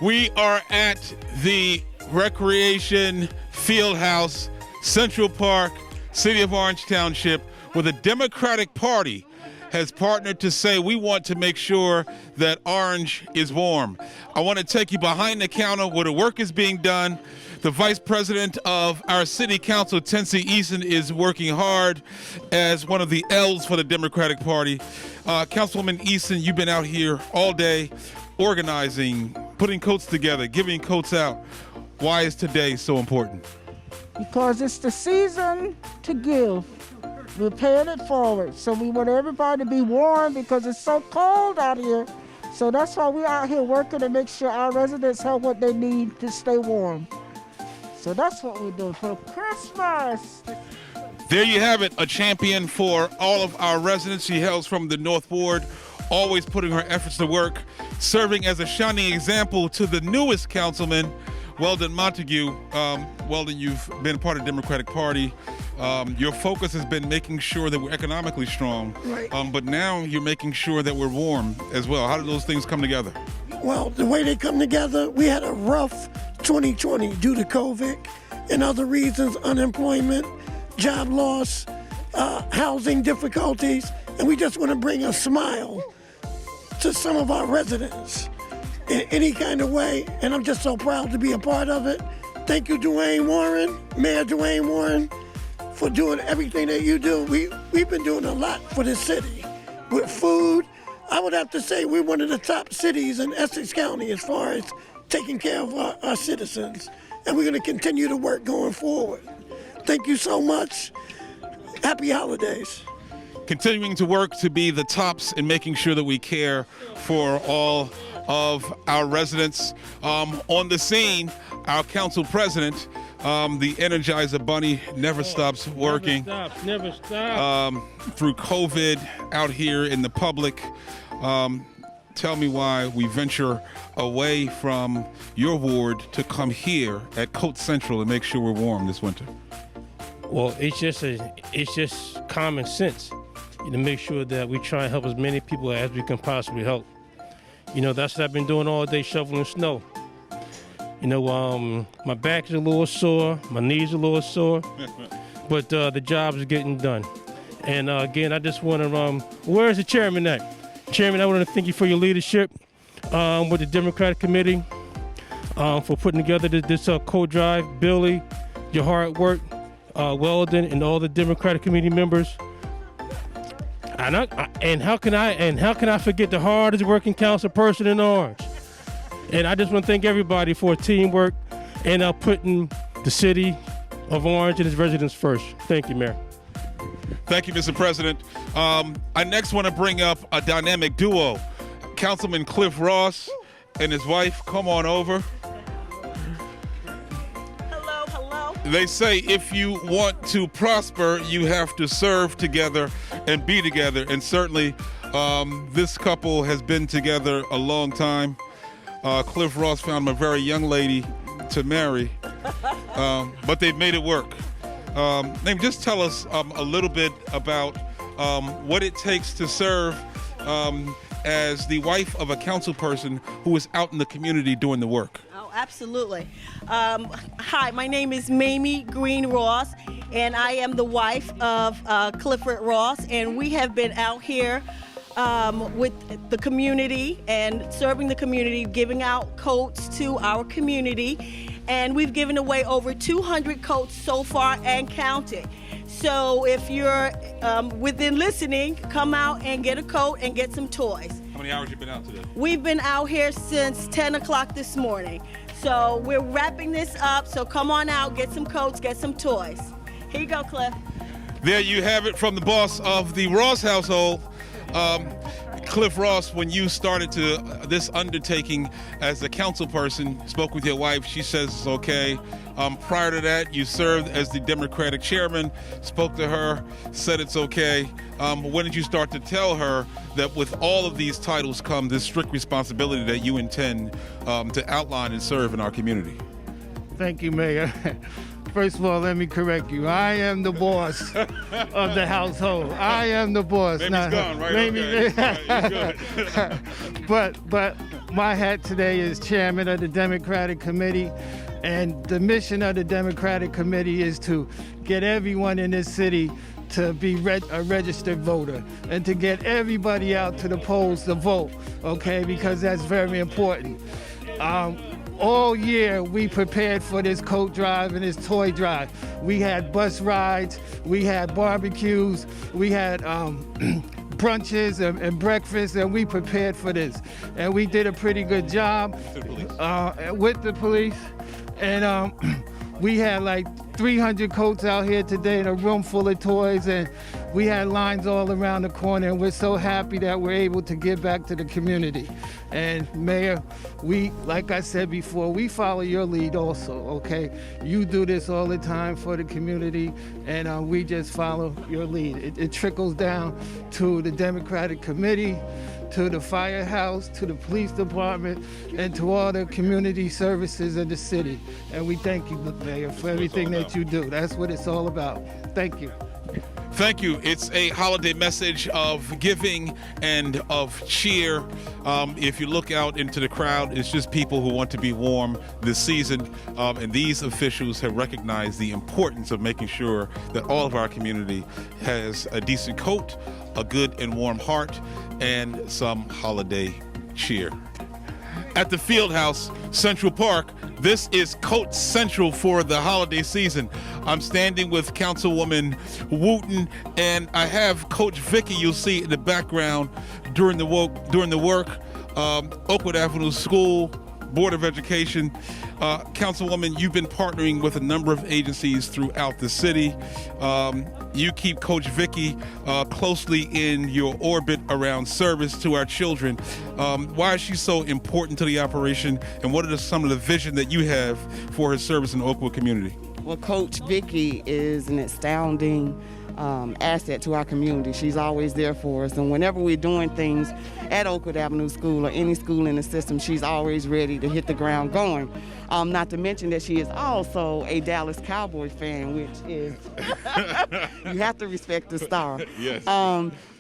We are at the Recreation Fieldhouse, Central Park, City of Orange Township, where the Democratic Party has partnered to say we want to make sure that Orange is warm. I want to take you behind the counter where the work is being done. The Vice President of our City Council, Tensie Eason, is working hard as one of the L's for the Democratic Party. Councilwoman Eason, you've been out here all day organizing, putting coats together, giving coats out. Why is today so important? Because it's the season to give. We're paying it forward. So we want everybody to be warm because it's so cold out here. So that's why we're out here working to make sure our residents have what they need to stay warm. So that's what we're doing for Christmas. There you have it, a champion for all of our residents. She hails from the North Ward, always putting her efforts to work, serving as a shining example to the newest councilman, Weldon Montague. Weldon, you've been part of the Democratic Party. Your focus has been making sure that we're economically strong, Right. But now you're making sure that we're warm as well. How do those things come together? Well, the way they come together, we had a rough 2020 due to COVID and other reasons, unemployment, job loss, housing difficulties, and we just want to bring a smile to some of our residents in any kind of way, and I'm just so proud to be a part of it. Thank you, Dwayne Warren, Mayor Dwayne Warren, for doing everything that you do. We've been doing a lot for this city with food. I would have to say we're one of the top cities in Essex County as far as taking care of our citizens, and we're going to continue to work going forward. Thank you so much. Happy holidays. Continuing to work to be the tops in making sure that we care for all of our residents. On the scene, our council president, the Energizer Bunny, never stops working. Never stops. Through COVID out here in the public. Tell me why we venture away from your ward to come here at Coat Central and make sure we're warm this winter. Well, it's just common sense to make sure that we try and help as many people as we can possibly help. You know, that's what I've been doing all day, shoveling snow. You know, my back is a little sore, my knees are a little sore, but the job is getting done. And again, I just want to, where's the chairman at? Chairman, I want to thank you for your leadership with the Democratic Committee, for putting together this co-drive. Billy, your hard work, Weldon, and all the Democratic Committee members. And how can I forget the hardest working council person in Orange? And I just want to thank everybody for teamwork and putting the city of Orange and its residents first. Thank you, Mayor. Thank you, Mr. President. I next want to bring up a dynamic duo, Councilman Cliff Ross and his wife. Come on over. Hello, hello. They say if you want to prosper, you have to serve together and be together. And certainly, this couple has been together a long time. Cliff Ross found a very young lady to marry, but they've made it work. Name, just tell us a little bit about what it takes to serve as the wife of a council person who is out in the community doing the work. Oh, absolutely. Hi, my name is Mamie Green Ross, and I am the wife of Clifford Ross, and we have been out here with the community and serving the community, giving out coats to our community. And we've given away over 200 coats so far and counting. So if you're within listening, come out and get a coat and get some toys. How many hours have you been out today? We've been out here since 10 o'clock this morning. So we're wrapping this up. So come on out, get some coats, get some toys. Here you go, Cliff. There you have it from the boss of the Ross household. Cliff Ross, when you started this undertaking as a council person, spoke with your wife, she says it's okay. Prior to that, you served as the Democratic chairman, spoke to her, said it's okay. When did you start to tell her that with all of these titles come this strict responsibility that you intend to outline and serve in our community? Thank you, Mayor. First of all, let me correct you. I am the boss of the household. I am the boss. Mamie's gone, right? Okay. Right, you're good. But my hat today is chairman of the Democratic Committee, and the mission of the Democratic Committee is to get everyone in this city to be a registered voter and to get everybody out to the polls to vote, okay, because that's very important. All year we prepared for this coat drive and this toy drive. We had bus rides, we had barbecues, we had brunches and breakfast, and we prepared for this. And we did a pretty good job with the police. And we had like 300 coats out here today in a room full of toys, and we had lines all around the corner, and we're so happy that we're able to give back to the community. And Mayor, like I said before, we follow your lead also, okay? You do this all the time for the community, and we just follow your lead. It trickles down to the Democratic Committee, to the firehouse, to the police department, and to all the community services in the city. And we thank you, Mayor, for everything that you do. That's what it's all about. Thank you. Thank you. It's a holiday message of giving and of cheer. If you look out into the crowd, it's just people who want to be warm this season. And these officials have recognized the importance of making sure that all of our community has a decent coat, a good and warm heart, and some holiday cheer. At the Fieldhouse, Central Park, this is Coat Central for the holiday season. I'm standing with Councilwoman Wooten, and I have Coach Vicky, you'll see in the background during the work, Oakwood Avenue School, Board of Education. Councilwoman, you've been partnering with a number of agencies throughout the city. You keep Coach Vicky closely in your orbit around service to our children. Why is she so important to the operation, and what are some of the vision that you have for her service in the Oakwood community? Well, Coach Vicky is an astounding asset to our community. She's always there for us, and whenever we're doing things at Oakwood Avenue School or any school in the system, she's always ready to hit the ground going. Not to mention that she is also a Dallas Cowboys fan, which is, you have to respect the star. Yes.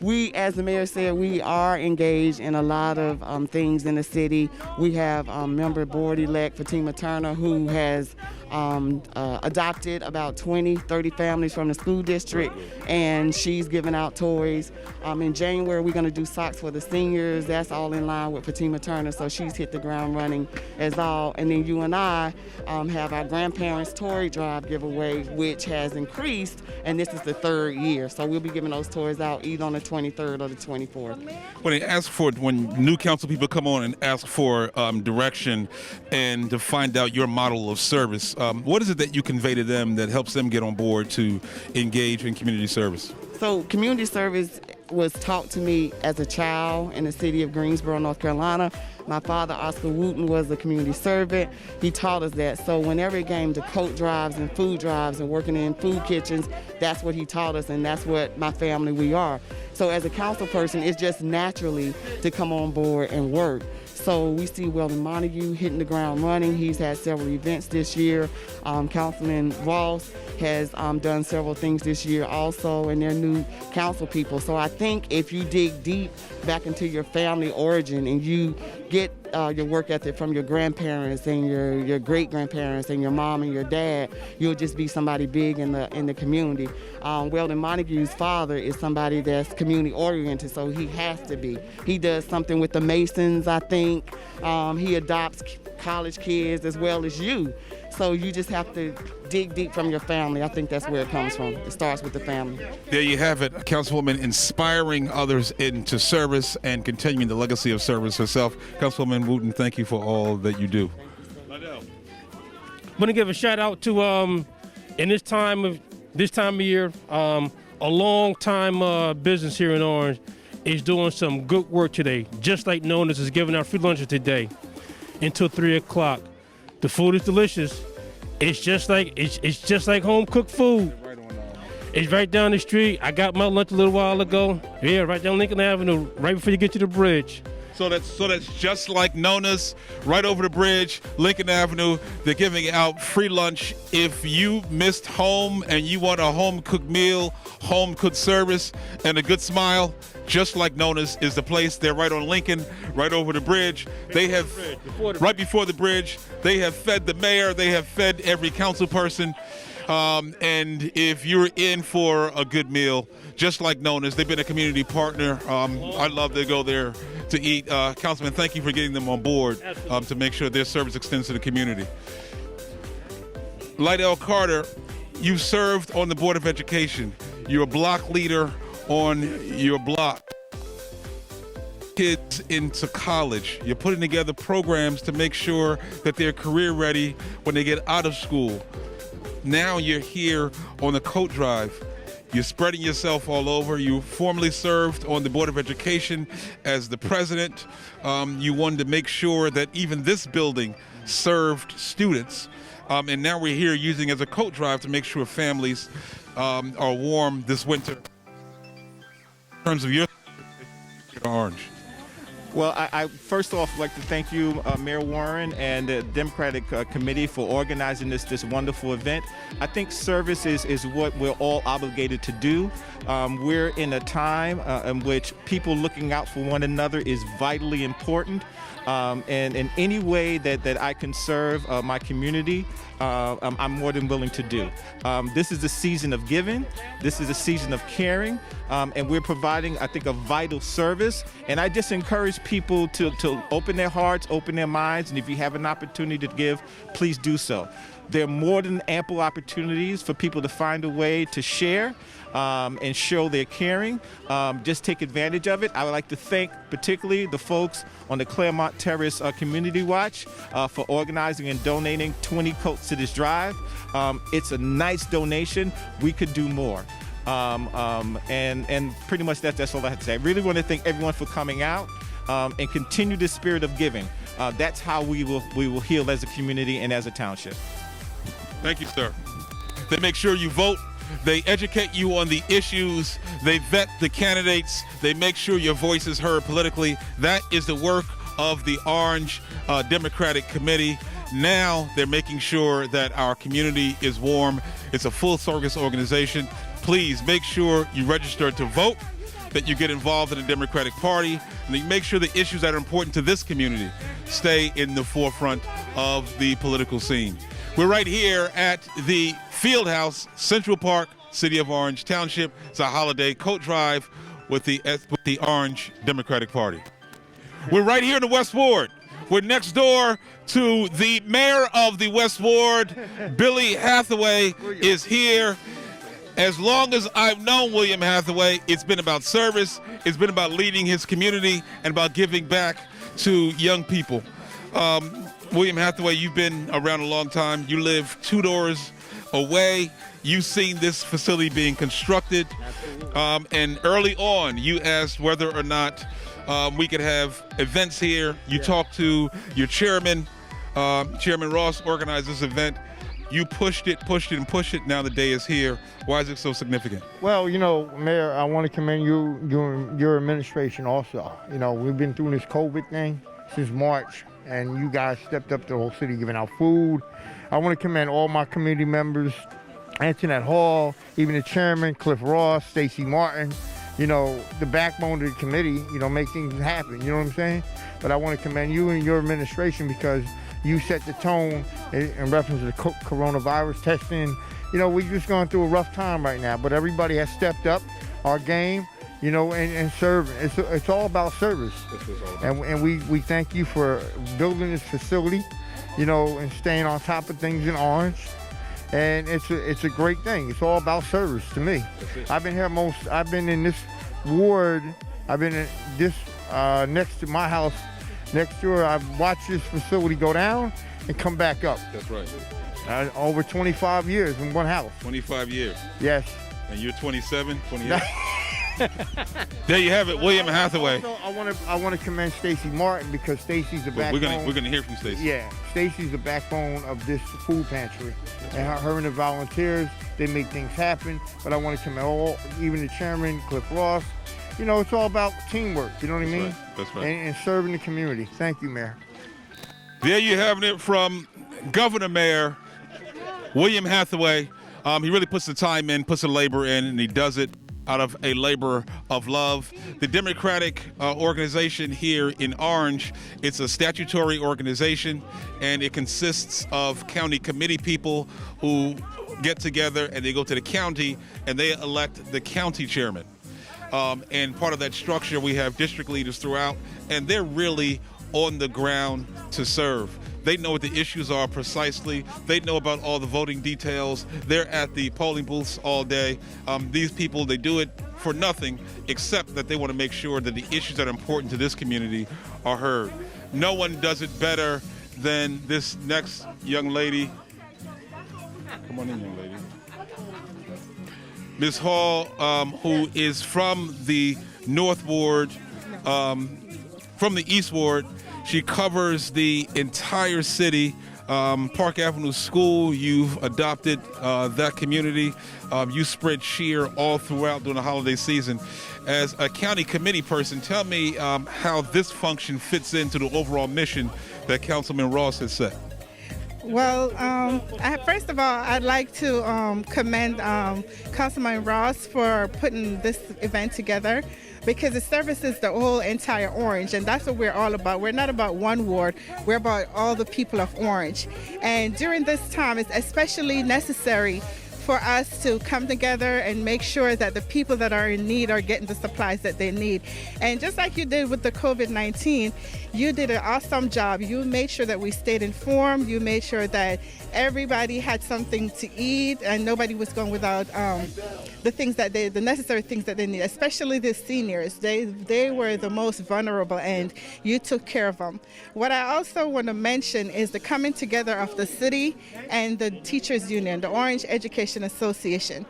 We, as the mayor said, we are engaged in a lot of things in the city. We have member board-elect Fatima Turner, who has adopted about 30 families from the school district, and she's giving out toys. In January, we're going to do socks for the seniors. That's all in line with Fatima Turner, so she's hit the ground running as all. And then you and I have our grandparents' toy drive giveaway, which has increased, and this is the 3rd year. So we'll be giving those toys out either on the 23rd or the 24th. When new council people come on and ask for direction and to find out your model of service, what is it that you convey to them that helps them get on board to engage in community service? So community service was taught to me as a child in the city of Greensboro, North Carolina. My father, Oscar Wooten, was a community servant. He taught us that. So whenever it came to coat drives and food drives and working in food kitchens, that's what he taught us, and that's what my family, we are. So as a council person, it's just naturally to come on board and work. So we see Weldon Montague hitting the ground running. He's had several events this year. Councilman Ross has done several things this year also, and they're new council people. So I think if you dig deep back into your family origin and you get your work ethic from your grandparents and your great-grandparents and your mom and your dad, you'll just be somebody big in the community. Weldon Montague's father is somebody that's community-oriented, so he has to be. He does something with the Masons, I think. He adopts college kids as well as you. So you just have to dig deep from your family. I think that's where it comes from. It starts with the family. There you have it, Councilwoman inspiring others into service and continuing the legacy of service herself. Councilwoman Wooten, thank you for all that you do. I'm going to give a shout out to, in this time of year, a long time business here in Orange is doing some good work today. Just like Nona's is giving out free lunches today until 3 o'clock. The food is delicious. It's just like home cooked food. It's right down the street. I got my lunch a little while ago. Yeah, right down Lincoln Avenue, right before you get to the bridge. So that's just like Nona's, right over the bridge, Lincoln Avenue. They're giving out free lunch. If you missed home and you want a home-cooked meal, home-cooked service, and a good smile, just like Nona's is the place. They're right on Lincoln, right over the bridge. They have, right before the bridge, they have fed the mayor. They have fed every council person. And if you're in for a good meal, just like Nona's, they've been a community partner. I love to go there to eat. Councilman, thank you for getting them on board to make sure their service extends to the community. Lydell Carter, you served on the Board of Education. You're a block leader on your block. Kids into college. You're putting together programs to make sure that they're career ready when they get out of school. Now you're here on the coat drive. You're spreading yourself all over. You formerly served on the Board of Education as the president. You wanted to make sure that even this building served students. And now we're here using as a coat drive to make sure families are warm this winter. In terms of your Orange. Well, I first off like to thank you, Mayor Warren, and the Democratic Committee for organizing this wonderful event. I think service is what we're all obligated to do. We're in a time in which people looking out for one another is vitally important. And in any way that I can serve my community, I'm more than willing to do. This is a season of giving. This is a season of caring. And we're providing, I think, a vital service. And I just encourage people to open their hearts, open their minds. And if you have an opportunity to give, please do so. There are more than ample opportunities for people to find a way to share and show their caring. Just take advantage of it. I would like to thank particularly the folks on the Claremont Terrace Community Watch for organizing and donating 20 coats to this drive. It's a nice donation. We could do more. And pretty much that's all I have to say. I really want to thank everyone for coming out and continue the spirit of giving. That's how we will heal as a community and as a township. Thank you, sir. They make sure you vote. They educate you on the issues. They vet the candidates. They make sure your voice is heard politically. That is the work of the Orange Democratic Committee. Now they're making sure that our community is warm. It's a full-service organization. Please make sure you register to vote, that you get involved in the Democratic Party, and that you make sure the issues that are important to this community stay in the forefront of the political scene. We're right here at the Fieldhouse, Central Park, City of Orange Township. It's a holiday coat drive with the Orange Democratic Party. We're right here in the West Ward. We're next door to the mayor of the West Ward. Billy Hathaway is here. As long as I've known William Hathaway, it's been about service, it's been about leading his community, and about giving back to young people. William Hathaway, you've been around a long time. You live 2 doors away. You've seen this facility being constructed. And early on, you asked whether or not we could have events here. You talked to your chairman. Chairman Ross organized this event. You pushed it, and pushed it. Now the day is here. Why is it so significant? Well, Mayor, I want to commend you, your administration also. We've been through this COVID thing since March, and you guys stepped up the whole city giving out food. I want to commend all my community members, Antoinette Hall, even the chairman, Cliff Ross, Stacy Martin, the backbone of the committee, make things happen, you know what I'm saying? But I want to commend you and your administration because you set the tone in reference to the coronavirus testing. We're just going through a rough time right now, but everybody has stepped up our game, and serving. It's all about service. And we thank you for building this facility, and staying on top of things in Orange. And it's a great thing. It's all about service to me. I've been in this ward, I've been in this next to my house. Next door, I've watched this facility go down and come back up. That's right. Over 25 years in one house. 25 years. Yes. And you're 27, 28? There you have it, William Hathaway. Also, I want to commend Stacy Martin because Stacy's the backbone. We're gonna hear from Stacy. Yeah, Stacy's the backbone of this food pantry, and her and the volunteers, they make things happen. But I want to commend even the chairman, Cliff Ross, you know, it's all about teamwork. You know what I mean? Right. That's right. And serving the community. Thank you, Mayor. There you have it from Governor Mayor William Hathaway. He really puts the time in, puts the labor in, and he does it out of a labor of love. The Democratic organization here in Orange, it's a statutory organization, and it consists of county committee people who get together and they go to the county and they elect the county chairman. And part of that structure, we have district leaders throughout, and they're really on the ground to serve. They know what the issues are precisely. They know about all the voting details. They're at the polling booths all day. These people, they do it for nothing except that they want to make sure that the issues that are important to this community are heard. No one does it better than this next young lady. Come on in, young lady. Ms. Hall, who is from the North Ward, from the East Ward. She covers the entire city. Park Avenue School, you've adopted that community. You spread cheer all throughout during the holiday season. As a county committee person, tell me how this function fits into the overall mission that Councilman Ross has set. Well, first of all, I'd like to commend Councilman Ross for putting this event together, because it services the whole entire Orange, and that's what we're all about. We're not about one ward, we're about all the people of Orange. And during this time, it's especially necessary for us to come together and make sure that the people that are in need are getting the supplies that they need. And just like you did with the COVID-19, you did an awesome job. You made sure that we stayed informed. You made sure that everybody had something to eat and nobody was going without the necessary things that they need, especially the seniors. They were the most vulnerable, and you took care of them. What I also want to mention is the coming together of the city and the teachers union, the Orange Education Association.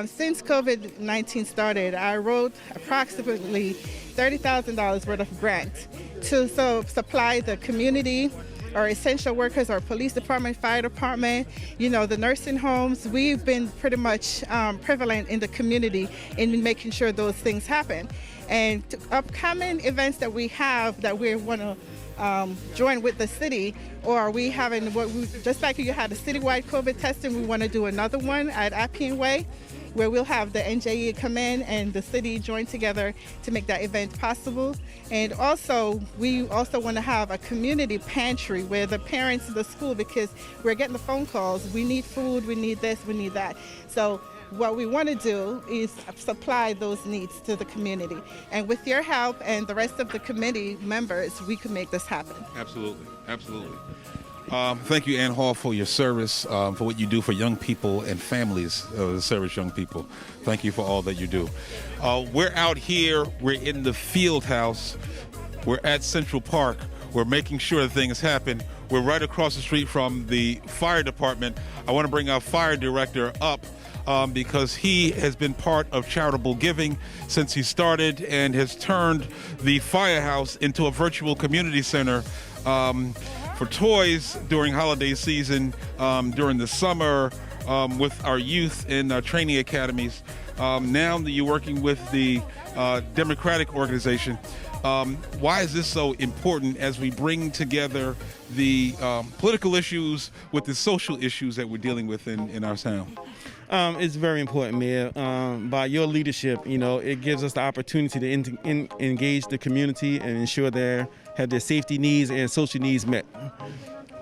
Since COVID-19 started, I wrote approximately $30,000 worth of grants to supply the community, or essential workers, or police department, fire department, the nursing homes. We've been pretty much prevalent in the community in making sure those things happen. And upcoming events that we have that we want to join with the city, or we having just like you had a citywide COVID testing, we want to do another one at Appian Way, where we'll have the NJE come in and the city join together to make that event possible. And also, we also want to have a community pantry where the parents of the school, because we're getting the phone calls, we need food, we need this, we need that. So what we want to do is supply those needs to the community. And with your help and the rest of the committee members, we can make this happen. Absolutely, absolutely. Thank you, Ann Hall, for your service, for what you do for young people and families that service young people. Thank you for all that you do. We're out here. We're in the field house. We're at Central Park. We're making sure that things happen. We're right across the street from the fire department. I want to bring our fire director up because he has been part of charitable giving since he started and has turned the firehouse into a virtual community center for toys during holiday season, during the summer, with our youth in training academies. Now that you're working with the Democratic organization, why is this so important as we bring together the political issues with the social issues that we're dealing with in our town? It's very important, Mayor. By your leadership, it gives us the opportunity to engage the community and ensure they have their safety needs and social needs met.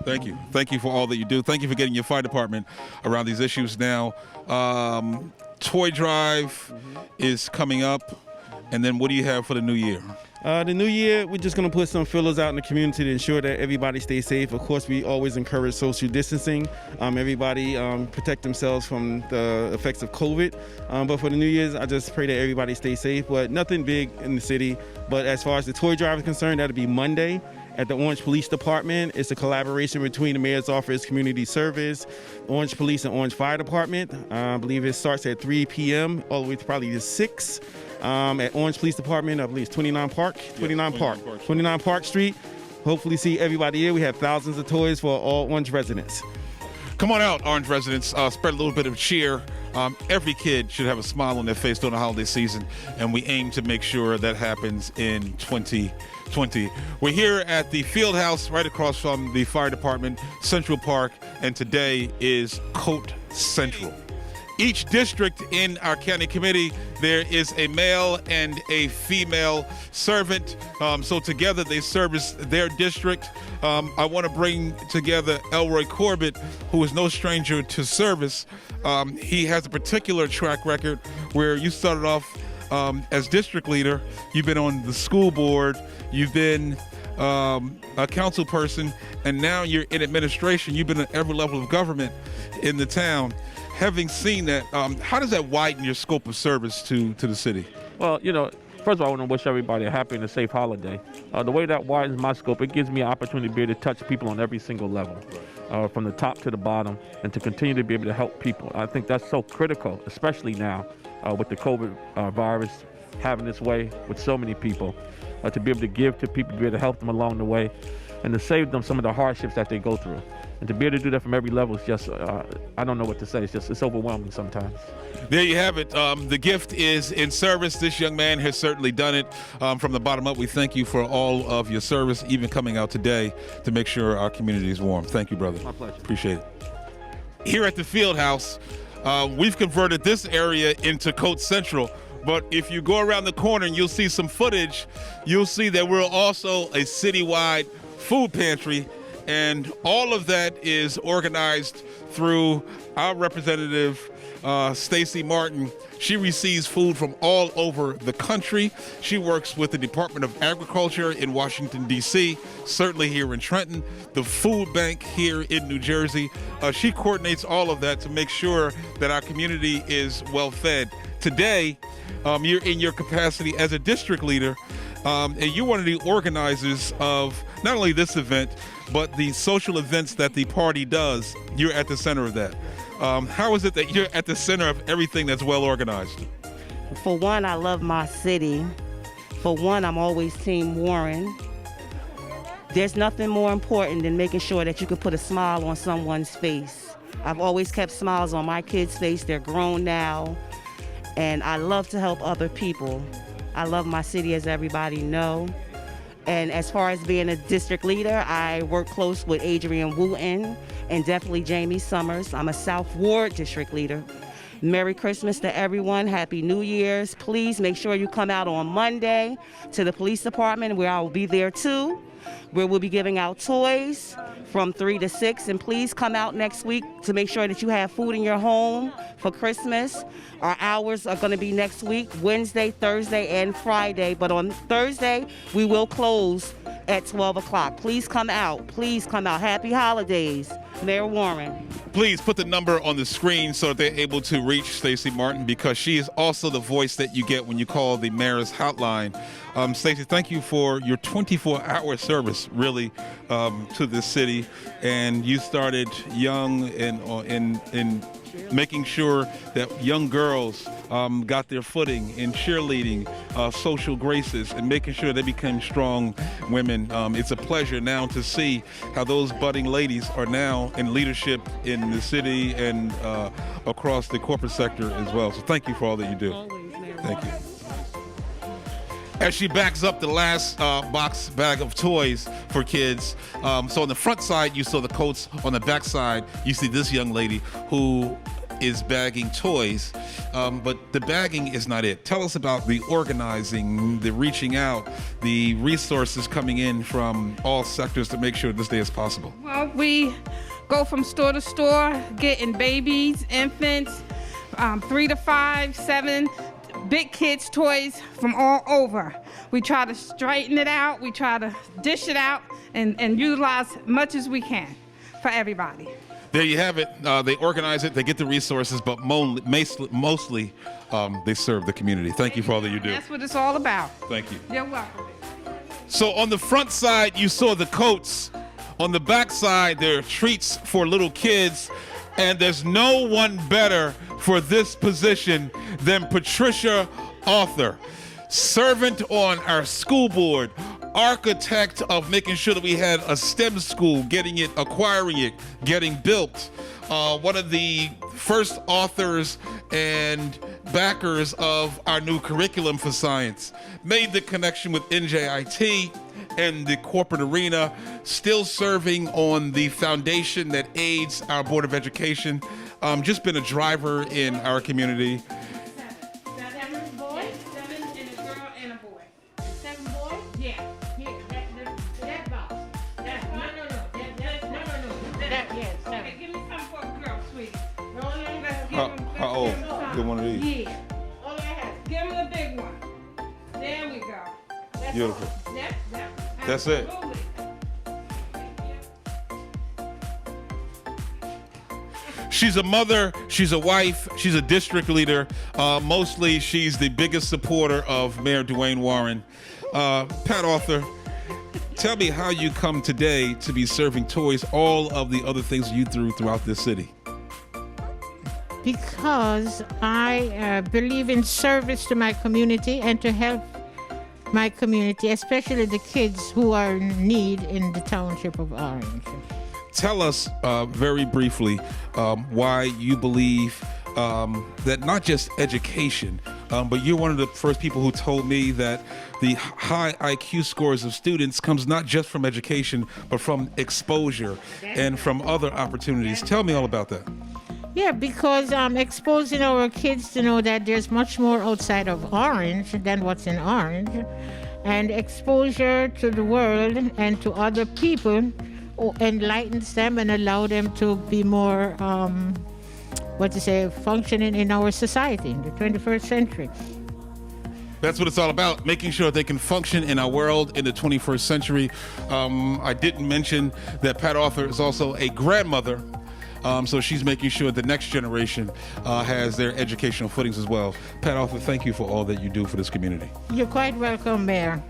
Thank you. Thank you for all that you do. Thank you for getting your fire department around these issues now. Toy drive is coming up. And then what do you have for the new year? The new year, we're just going to put some fillers out in the community to ensure that everybody stays safe. Of course, we always encourage social distancing. Everybody protect themselves from the effects of COVID. But for the New Year's, I just pray that everybody stays safe. But nothing big in the city. But as far as the toy drive is concerned, that'll be Monday at the Orange Police Department. It's a collaboration between the Mayor's Office, Community Service, Orange Police, and Orange Fire Department. I believe it starts at 3 p.m. all the way to probably to 6. At Orange Police Department, I believe it's 29 Park Street. Hopefully see everybody here. We have thousands of toys for all Orange residents. Come on out, Orange residents. Spread a little bit of cheer Every kid should have a smile on their face during the holiday season, and we aim to make sure that happens in 2020. We're here at the field house right across from the fire department, Central Park, and today is Coat Central. Each district in our county committee, there is a male and a female servant. So together they service their district. I want to bring together Elroy Corbett, who is no stranger to service. He has a particular track record where you started off as district leader. You've been on the school board. You've been a council person, and now you're in administration. You've been at every level of government in the town. Having seen that, how does that widen your scope of service to the city? Well, first of all, I want to wish everybody a happy and a safe holiday. The way that widens my scope, it gives me an opportunity to be able to touch people on every single level, from the top to the bottom, and to continue to be able to help people. I think that's so critical, especially now with the COVID virus having its way with so many people, to be able to give to people, to be able to help them along the way, and to save them some of the hardships that they go through. And to be able to do that from every level is just, I don't know what to say. It's overwhelming sometimes. There you have it. The gift is in service. This young man has certainly done it from the bottom up. We thank you for all of your service, even coming out today to make sure our community is warm. Thank you, brother. My pleasure. Appreciate it. Here at the field house, we've converted this area into Coat Central. But if you go around the corner and you'll see some footage, you'll see that we're also a citywide food pantry. And all of that is organized through our representative, Stacey Martin. She receives food from all over the country. She works with the Department of Agriculture in Washington, D.C., certainly here in Trenton, the food bank here in New Jersey. She coordinates all of that to make sure that our community is well fed. Today, you're in your capacity as a district leader, and you're one of the organizers of not only this event, but the social events that the party does. You're at the center of that. How is it that you're at the center of everything that's well organized? For one, I love my city. For one, I'm always Team Warren. There's nothing more important than making sure that you can put a smile on someone's face. I've always kept smiles on my kids' face. They're grown now, and I love to help other people. I love my city, as everybody know. And as far as being a district leader, I work close with Adrian Wooten and definitely Jamie Summers. I'm a South Ward district leader. Merry Christmas to everyone. Happy New Year's. Please make sure you come out on Monday to the police department, where I will be there too, where we'll be giving out toys from 3 to 6. And please come out next week to make sure that you have food in your home for Christmas. Our hours are going to be next week, Wednesday, Thursday, and Friday. But on Thursday, we will close at 12 o'clock. Please come out. Please come out. Happy holidays. Mayor Warren. Please put the number on the screen so that they're able to reach Stacey Martin, because she is also the voice that you get when you call the mayor's hotline. Stacey, thank you for your 24-hour service, really, to this city. And you started young in making sure that young girls got their footing in cheerleading, social graces, and making sure they became strong women. It's a pleasure now to see how those budding ladies are now in leadership in the city and across the corporate sector as well. So thank you for all that you do. Thank you. As she backs up the last bag of toys for kids. So on the front side, you saw the coats. On the back side, you see this young lady who is bagging toys. But the bagging is not it. Tell us about the organizing, the reaching out, the resources coming in from all sectors to make sure this day is possible. Well, we go from store to store, getting babies, infants, 3 to 5, 7, big kids' toys from all over. We try to straighten it out, we try to dish it out, and utilize much as we can for everybody. There you have it. They organize it, they get the resources, but mostly they serve the community. Thank you for all that you do. That's what it's all about. Thank you. You're welcome. So on the front side, you saw the coats. On the back side, there are treats for little kids. And there's no one better for this position than Patricia Arthur, servant on our school board, architect of making sure that we had a STEM school, acquiring it, getting built. One of the first authors and backers of our new curriculum for science. Made the connection with NJIT and the corporate arena, still serving on the foundation that aids our Board of Education. Just been a driver in our community. 7 boys, 7 and a girl and a boy. 7 boys? Yeah. Here, that box. Yes. Okay, give me some for a girl, sweetie. How old? Get one of these. Yeah. All I have. Give him the big one. There we go. That's Beautiful. All. That's it. Absolutely. She's a mother, she's a wife, she's a district leader. Mostly, she's the biggest supporter of Mayor Dwayne Warren. Pat Arthur, tell me how you come today to be serving toys, all of the other things you do throughout this city. Because I believe in service to my community and to help my community, especially the kids who are in need in the Township of Orange. Tell us very briefly why you believe that not just education, but you're one of the first people who told me that the high IQ scores of students comes not just from education, but from exposure and from other opportunities. Tell me all about that. Yeah, because exposing our kids to know that there's much more outside of Orange than what's in Orange, and exposure to the world and to other people enlightens them and allow them to be more, functioning in our society in the 21st century. That's what it's all about, making sure they can function in our world in the 21st century. I didn't mention that Pat Arthur is also a grandmother. So she's making sure the next generation has their educational footings as well. Pat Arthur, thank you for all that you do for this community. You're quite welcome, Mayor.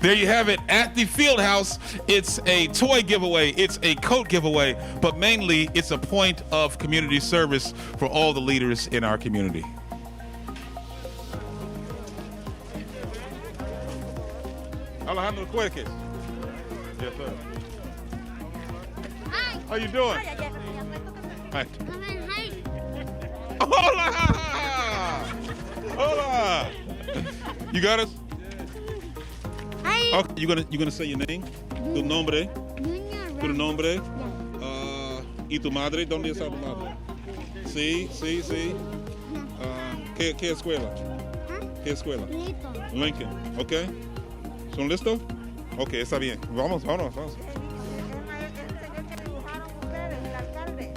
There you have it. At the field house, it's a toy giveaway, it's a coat giveaway, but mainly it's a point of community service for all the leaders in our community. Alejandro Cuerques. Yes, sir. Hi. How you doing? Hi. Hola! Hola! You got us? Hi. Okay, you gonna say your name? Tu nombre? Tu nombre? ¿Y tu madre? ¿Dónde está tu madre? Sí. ¿Qué escuela? ¿Qué escuela? Lincoln. Okay. ¿Son listos? Okay, está bien. Vamos.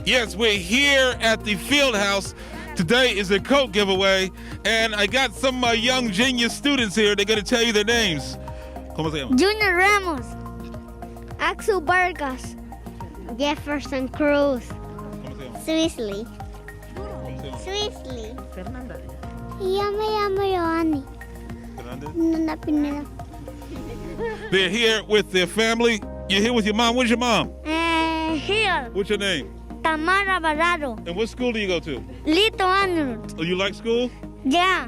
Yes, we're here at the field house. Today is a coat giveaway, and I got some young genius students here. They're going to tell you their names. ¿Cómo se llama? Junior Ramos. Axel Vargas. Jefferson Cruz. Swisley. Fernanda. Y yo me llamo Joanny. Fernanda Pineda. They're here with their family. You're here with your mom. Where's your mom? Here. What's your name? Tamara Barrado. And what school do you go to? Lito Arnold. Oh, you like school? Yeah.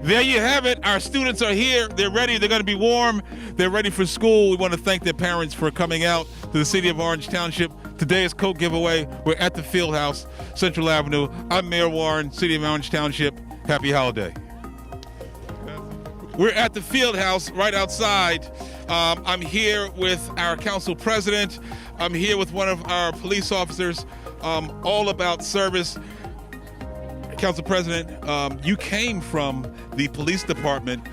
There you have it. Our students are here. They're ready. They're going to be warm. They're ready for school. We want to thank their parents for coming out to the city of Orange Township. Today is coat giveaway. We're at the field house, Central Avenue. I'm Mayor Warren, city of Orange Township. Happy holiday. We're at the field house right outside. I'm here with our council president. I'm here with one of our police officers, all about service. Council President, you came from the police department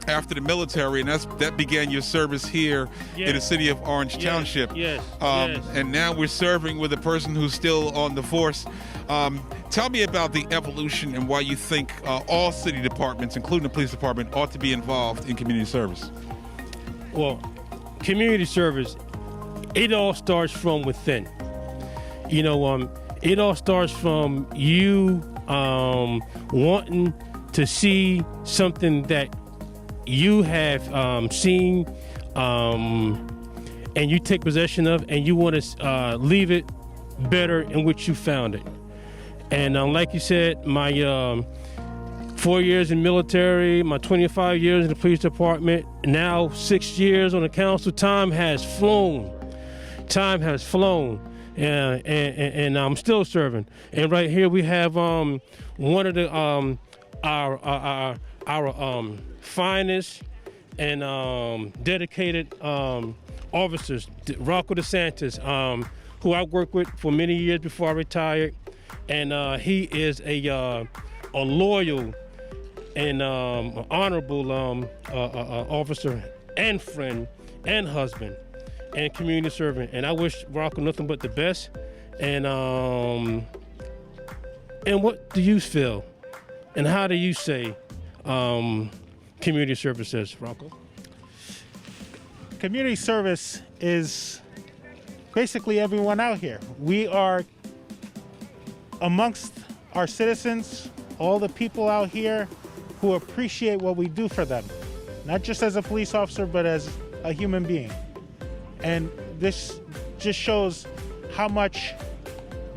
after the military, and that began your service here in the city of Orange Township. Yes. And now we're serving with a person who's still on the force. Tell me about the evolution and why you think all city departments, including the police department, ought to be involved in community service. Well, community service, it all starts from within. It all starts from you wanting to see something that you have seen and you take possession of, and you want to leave it better in which you found it. And like you said, 4 years in military, my 25 years in the police department, now 6 years on the council. Time has flown. Time has flown. And I'm still serving. And right here we have one of the our finest and dedicated officers, Rocco DeSantis, who I worked with for many years before I retired, and he is a loyal and honorable officer and friend and husband and community servant. And I wish Rocco nothing but the best. And what do you feel? And how do you say community service is, Rocco? Community service is basically everyone out here. We are amongst our citizens, all the people out here who appreciate what we do for them, not just as a police officer, but as a human being. And this just shows how much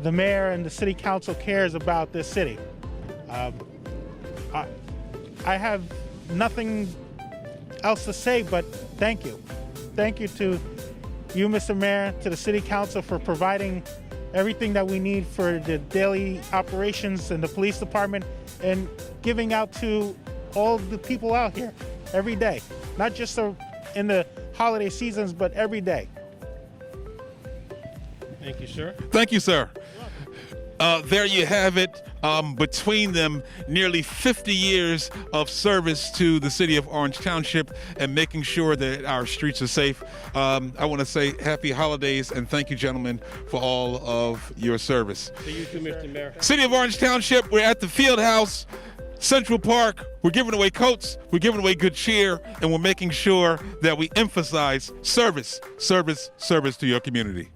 the mayor and the city council cares about this city. I have nothing else to say, but thank you. Thank you to you, Mr. Mayor, to the city council for providing everything that we need for the daily operations in the police department and giving out to all the people out here every day, not just in the holiday seasons, but every day. Thank you, sir. Thank you, sir. There you have it. Between them, nearly 50 years of service to the city of Orange Township and making sure that our streets are safe. I want to say happy holidays and thank you, gentlemen, for all of your service. To you too, Mr. Mayor. City of Orange Township, we're at the Field House, Central Park. We're giving away coats, we're giving away good cheer, and we're making sure that we emphasize service, service, service to your community.